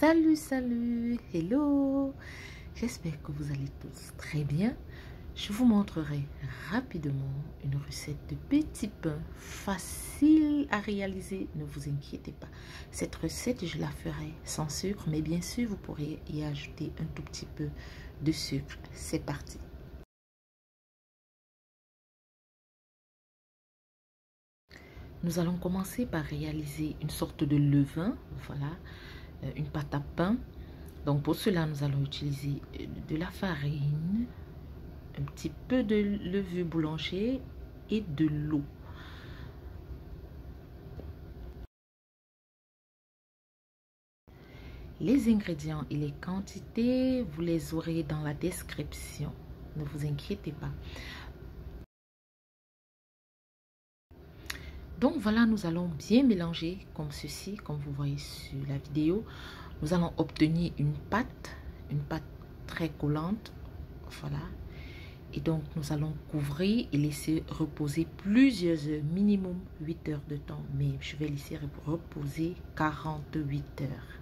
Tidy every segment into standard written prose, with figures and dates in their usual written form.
Salut, hello. J'espère que vous allez tous très bien. Je vous montrerai rapidement une recette de petits pains facile à réaliser. Ne vous inquiétez pas. Cette recette, je la ferai sans sucre, mais bien sûr, vous pourrez y ajouter un tout petit peu de sucre. C'est parti. Nous allons commencer par réaliser une sorte de levain, voilà, une pâte à pain. Donc pour cela, nous allons utiliser de la farine, un petit peu de levure boulanger et de l'eau. Les ingrédients et les quantités, vous les aurez dans la description. Ne vous inquiétez pas. Donc voilà, nous allons bien mélanger comme ceci, comme vous voyez sur la vidéo. Nous allons obtenir une pâte très collante. Voilà. Et donc, nous allons couvrir et laisser reposer plusieurs heures, minimum 8 heures de temps. Mais je vais laisser reposer 48 heures.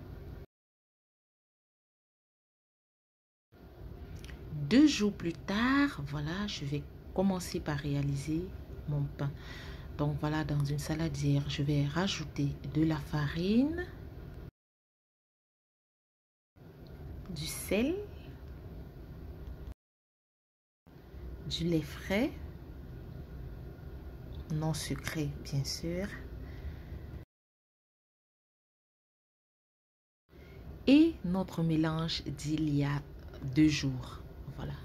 2 jours plus tard, voilà, je vais commencer par réaliser mon pain. Donc voilà, dans une saladière, je vais rajouter de la farine, du sel, du lait frais, non sucré bien sûr, et notre mélange d'il y a 2 jours. Voilà,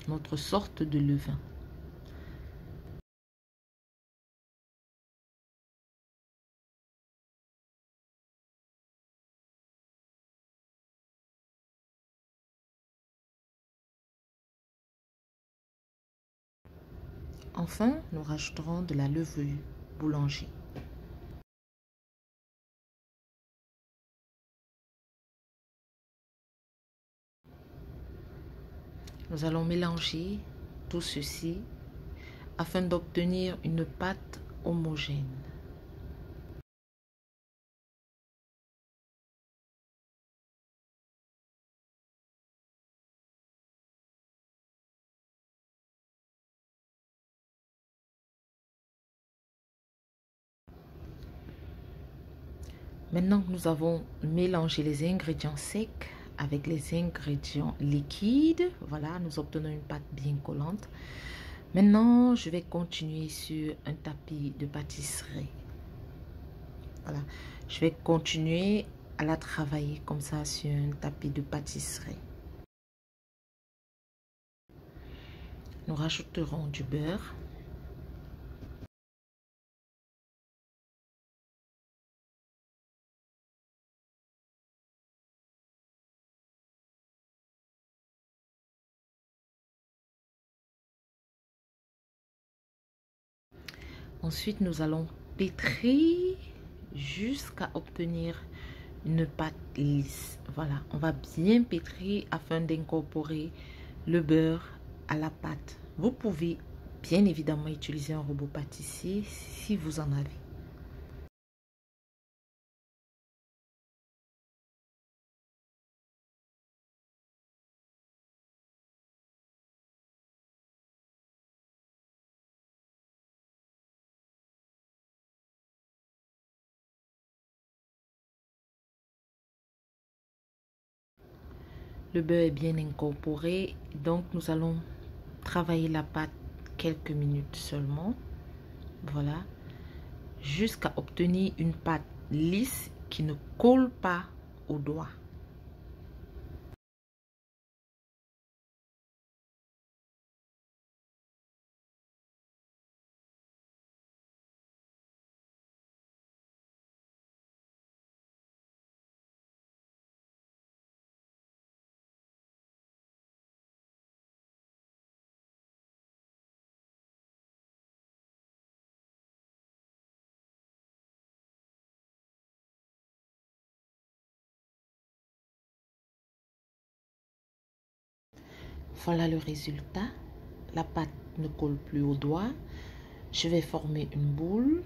notre sorte de levain. Enfin, nous rajouterons de la levure boulanger. Nous allons mélanger tout ceci afin d'obtenir une pâte homogène. Maintenant que nous avons mélangé les ingrédients secs avec les ingrédients liquides, voilà, nous obtenons une pâte bien collante. Maintenant, je vais continuer sur un tapis de pâtisserie. Voilà, je vais continuer à la travailler comme ça sur un tapis de pâtisserie. Nous rajouterons du beurre. Ensuite, nous allons pétrir jusqu'à obtenir une pâte lisse. Voilà, on va bien pétrir afin d'incorporer le beurre à la pâte. Vous pouvez bien évidemment utiliser un robot pâtissier si vous en avez. Le beurre est bien incorporé, donc nous allons travailler la pâte quelques minutes seulement. Voilà, jusqu'à obtenir une pâte lisse qui ne colle pas aux doigts. Voilà le résultat. La pâte ne colle plus aux doigts. Je vais former une boule.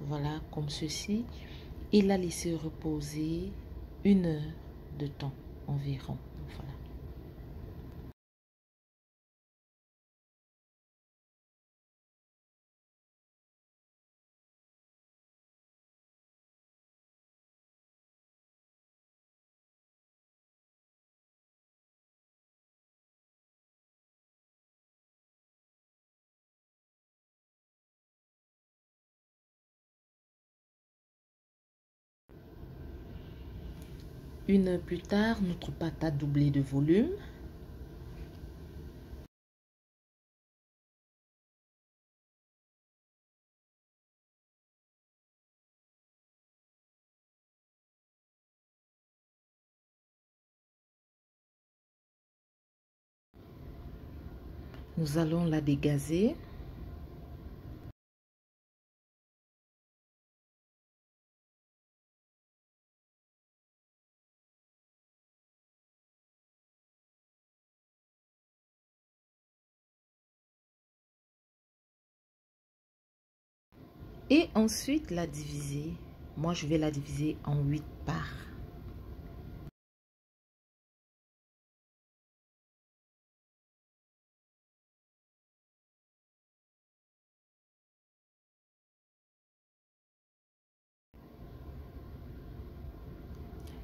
Voilà, comme ceci. Et la laisser reposer 1 heure de temps environ. Voilà. Une heure plus tard, notre pâte a doublé de volume. Nous allons la dégazer. Et ensuite la diviser. Moi, je vais la diviser en 8 parts.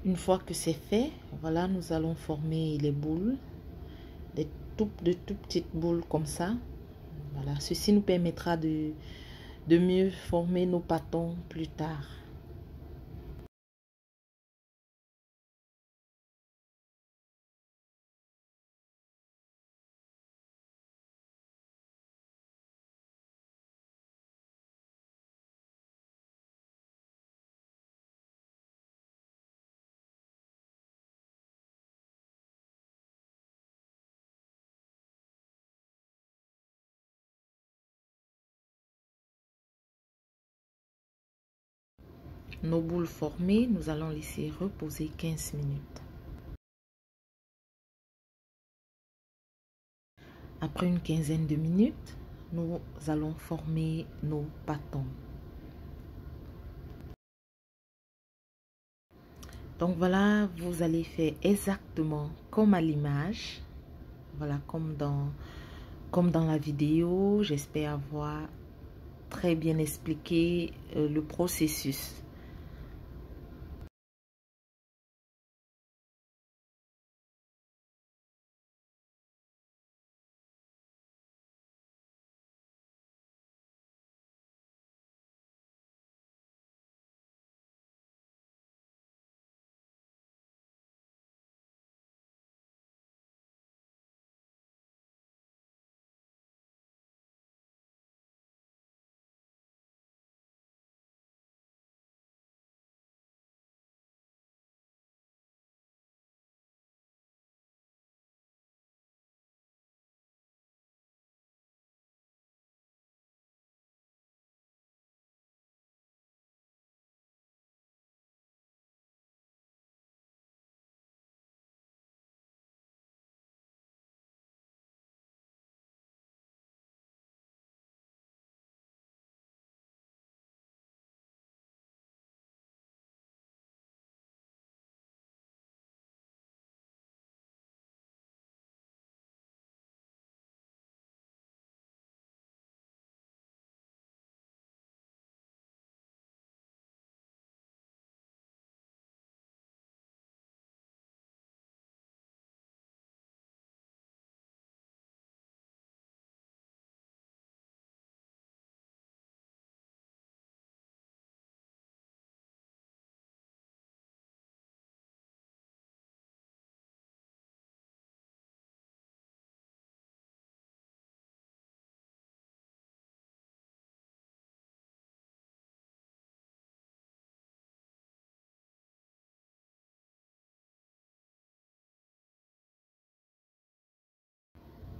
Une fois que c'est fait, voilà, nous allons former les boules, de tout petites boules comme ça. Voilà, ceci nous permettra de mieux former nos pâtons plus tard. Nos boules formées, nous allons laisser reposer 15 minutes. Après une quinzaine de minutes, nous allons former nos pâtons. Donc voilà, vous allez faire exactement comme à l'image. Voilà, comme dans la vidéo. J'espère avoir très bien expliqué le processus.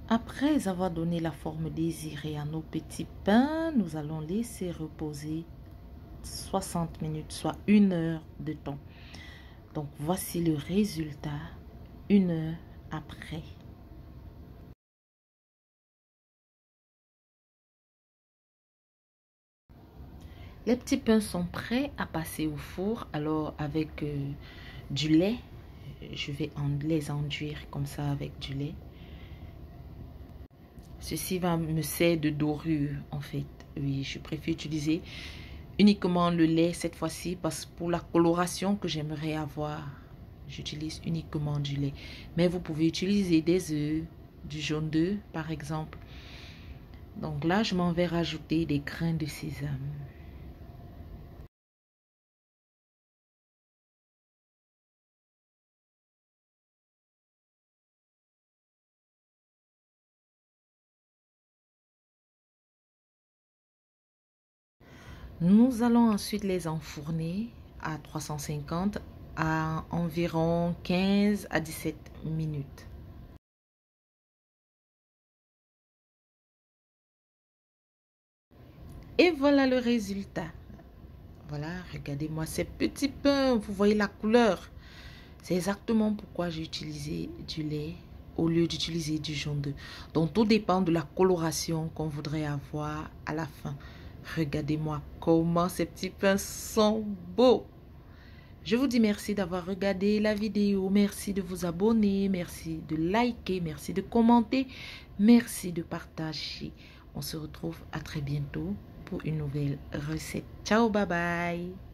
Après avoir donné la forme désirée à nos petits pains, nous allons laisser reposer 60 minutes, soit 1 heure de temps. Donc voici le résultat 1 heure après. Les petits pains sont prêts à passer au four. Alors avec du lait. Je vais les enduire comme ça avec du lait. Ceci va me servir de dorure en fait. Oui, je préfère utiliser uniquement le lait cette fois-ci parce que pour la coloration que j'aimerais avoir, j'utilise uniquement du lait. Mais vous pouvez utiliser des œufs, du jaune d'œuf par exemple. Donc là, je m'en vais rajouter des grains de sésame. Nous allons ensuite les enfourner à 350 à environ 15 à 17 minutes. Et voilà le résultat. Voilà, regardez-moi ces petits pains. Vous voyez la couleur. C'est exactement pourquoi j'ai utilisé du lait au lieu d'utiliser du jaune d'œuf. Donc, tout dépend de la coloration qu'on voudrait avoir à la fin. Regardez-moi comment ces petits pains sont beaux. Je vous dis merci d'avoir regardé la vidéo. Merci de vous abonner. Merci de liker. Merci de commenter. Merci de partager. On se retrouve à très bientôt pour une nouvelle recette. Ciao, bye bye.